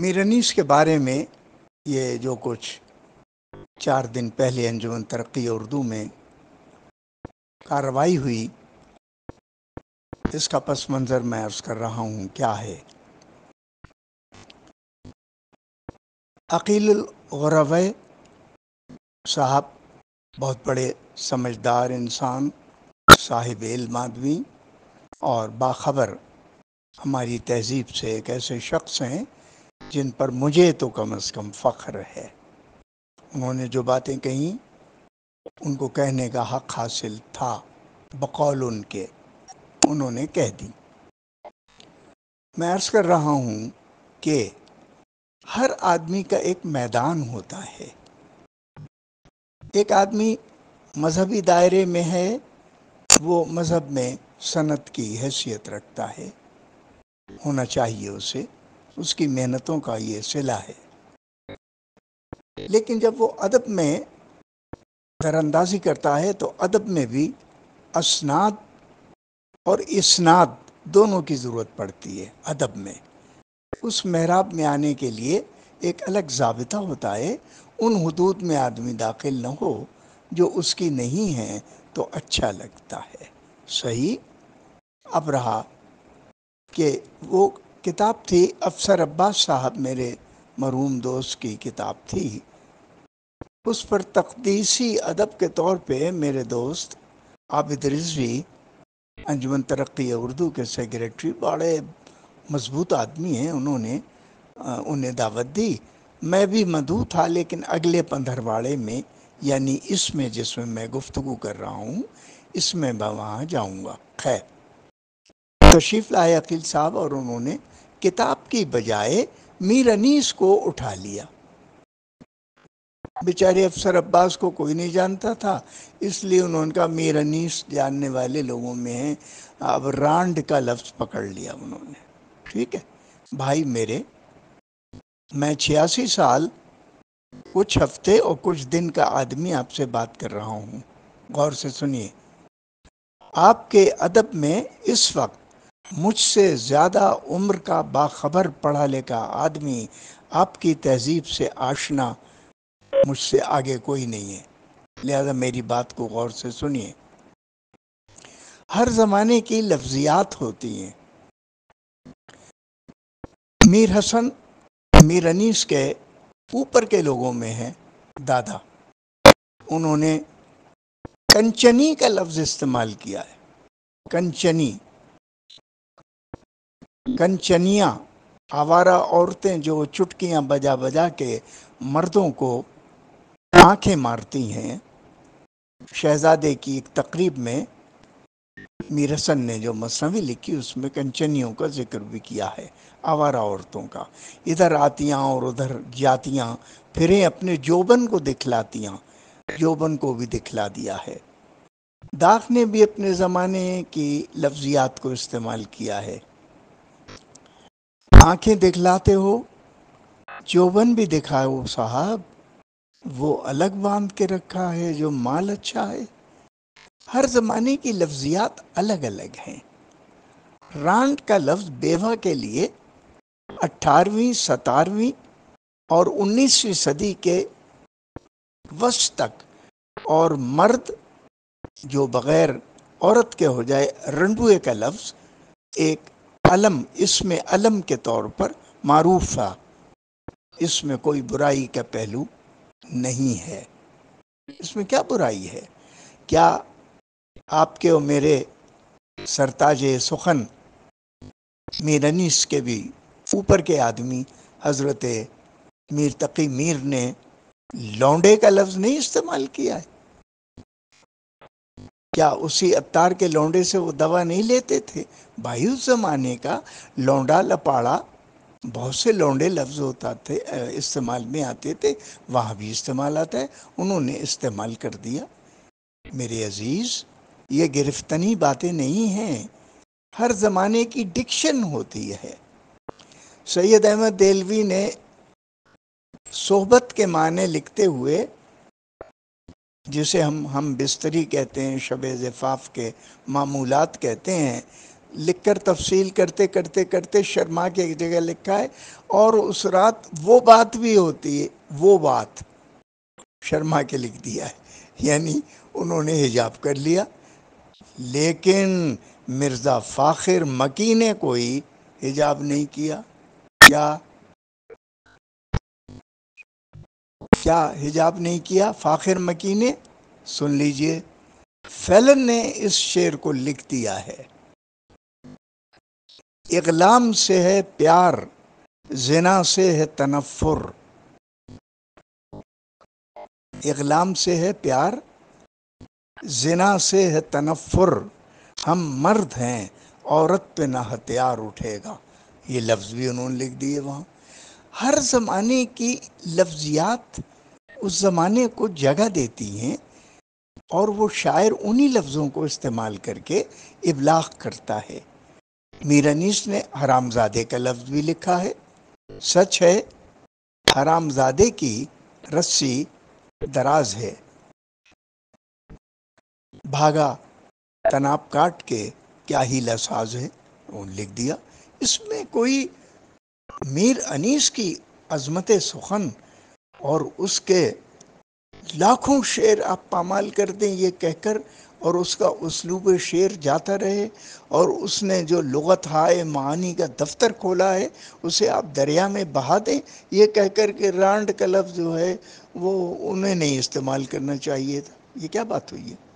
میر انیس کے بارے میں یہ جو کچھ 4 دن پہلے انجمن ترقی اردو میں کارروائی ہوئی، اس کا پس منظر میں عرض کر رہا ہوں کیا ہے۔ عقیل الغروی صاحب بہت بڑے سمجھدار انسان، صاحب علم آدمی اور باخبر ہماری تہذیب سے ایک ایسے شخص ہیں جن پر مجھے تو کم از کم فخر ہے۔ انہوں نے جو باتیں کہیں ان کو کہنے کا حق حاصل تھا، بقول ان کے انہوں نے کہہ دی۔ میں عرض کر رہا ہوں کہ ہر آدمی کا ایک میدان ہوتا ہے۔ ایک آدمی مذہبی دائرے میں ہے، وہ مذہب میں سند کی حیثیت رکھتا ہے، ہونا چاہیے اسے، اس کی محنتوں کا یہ صلہ ہے۔ لیکن جب وہ ادب میں در اندازی کرتا ہے تو ادب میں بھی اسناد اور اسناد دونوں کی ضرورت پڑتی ہے۔ ادب میں اس محراب میں آنے کے لیے ایک الگ ضابطہ ہوتا ہے، ان حدود میں آدمی داخل نہ ہو جو اس کی نہیں ہیں تو اچھا لگتا ہے۔ صحیح۔ اب رہا کہ وہ کتاب تھی افسر عباس صاحب، میرے مرحوم دوست کی کتاب تھی، اس پر تقدیسی ادب کے طور پہ میرے دوست عابد رضوی انجمن ترقی اردو کے سیکریٹری، بڑے مضبوط آدمی ہیں، انہیں دعوت دی۔ میں بھی مدعو تھا، لیکن اگلے پندھرواڑے میں، یعنی اس میں جس میں میں گفتگو کر رہا ہوں، اس میں میں وہاں جاؤں گا۔ خیر، تشریف لائے عقیل صاحب اور انہوں نے کتاب کی بجائے میر انیس کو اٹھا لیا۔ بیچارے افسر عباس کو کوئی نہیں جانتا تھا، اس لیے انہوں نے کہا میر انیس جاننے والے لوگوں میں ہیں، اب رانڈ کا لفظ پکڑ لیا انہوں نے۔ ٹھیک ہے بھائی میرے، میں 86 سال کچھ ہفتے اور کچھ دن کا آدمی آپ سے بات کر رہا ہوں، غور سے سنیے۔ آپ کے ادب میں اس وقت مجھ سے زیادہ عمر کا باخبر پڑھا لکھا آدمی، آپ کی تہذیب سے آشنا مجھ سے آگے کوئی نہیں ہے، لہذا میری بات کو غور سے سنیے۔ ہر زمانے کی لفظیات ہوتی ہیں۔ میر حسن میر انیس کے اوپر کے لوگوں میں ہیں دادا، انہوں نے کنچنی کا لفظ استعمال کیا ہے۔ کنچنی، کنچنیاں، آوارہ عورتیں جو چٹکیاں بجا بجا کے مردوں کو آنکھیں مارتی ہیں۔ شہزادے کی ایک تقریب میں میر حسن نے جو مثنوی لکھی اس میں کنچنیوں کا ذکر بھی کیا ہے، آوارہ عورتوں کا، ادھر آتیاں اور ادھر جاتیاں، پھریں اپنے جوبن کو دکھلاتیاں، جوبن کو بھی دکھلا دیا ہے۔ داغ نے بھی اپنے زمانے کی لفظیات کو استعمال کیا ہے۔ آنکھیں دکھلاتے ہو، جوبن بھی دکھاؤ صاحب، وہ الگ باندھ کے رکھا ہے جو مال اچھا ہے۔ ہر زمانے کی لفظیات الگ الگ ہیں۔ رانڈ کا لفظ بیوہ کے لیے 18ویں 17ویں اور 19ویں صدی کے وسط تک، اور مرد جو بغیر عورت کے ہو جائے، رنڈوے کا لفظ ایک علم، اسم علم کے طور پر معروف تھا۔ اس میں کوئی برائی کا پہلو نہیں ہے۔ اس میں کیا برائی ہے؟ کیا آپ کے اور میرے سرتاج سخن میر انیس کے بھی اوپر کے آدمی حضرت میر تقی میر نے لونڈے کا لفظ نہیں استعمال کیا ہے؟ کیا اسی عطار کے لونڈے سے وہ دوا نہیں لیتے تھے؟ بھائی اس زمانے کا لونڈا لپاڑا، بہت سے لونڈے لفظ ہوتا تھے، استعمال میں آتے تھے، وہاں بھی استعمال آتا ہے، انہوں نے استعمال کر دیا۔ میرے عزیز، یہ گرفتنی باتیں نہیں ہیں، ہر زمانے کی ڈکشن ہوتی ہے۔ سید احمد دہلوی نے صحبت کے معنی لکھتے ہوئے، جسے ہم بستری کہتے ہیں، شب زفاف کے معمولات کہتے ہیں، لکھ کر تفصیل کرتے کرتے کرتے شرما کے ایک جگہ لکھا ہے، اور اس رات وہ بات بھی ہوتی ہے، وہ بات شرما کے لکھ دیا ہے، یعنی انہوں نے حجاب کر لیا۔ لیکن مرزا فاخر مکی نے کوئی حجاب نہیں کیا۔ کیا حجاب نہیں کیا فاخر مکی نے؟ سن لیجئے، فیلن نے اس شعر کو لکھ دیا ہے: اقلام سے ہے پیار، زنا سے ہے تنفر۔ اقلام سے ہے پیار، زنا سے ہے تنفر، ہم مرد ہیں عورت پہ نہ ہتھیار اٹھے گا۔ یہ لفظ بھی انہوں نے لکھ دیے وہاں۔ ہر زمانے کی لفظیات اس زمانے کو جگہ دیتی ہیں، اور وہ شاعر انہی لفظوں کو استعمال کر کے ابلاغ کرتا ہے۔ میر انیس نے حرام زادے کا لفظ بھی لکھا ہے۔ سچ ہے، حرام زادے کی رسی دراز ہے، بھاگا تناب کاٹ کے کیا ہیلا ساز ہے، وہ لکھ دیا۔ اس میں کوئی میر انیس کی عظمت سخن اور اس کے لاکھوں شعر آپ پامال کر دیں یہ کہہ کر، اور اس کا اسلوب شعر جاتا رہے، اور اس نے جو لغت ہائے معانی کا دفتر کھولا ہے اسے آپ دریا میں بہا دیں، یہ کہہ کر کہ رانڈ کا لفظ جو ہے وہ انہیں نہیں استعمال کرنا چاہیے تھا۔ یہ کیا بات ہوئی ہے؟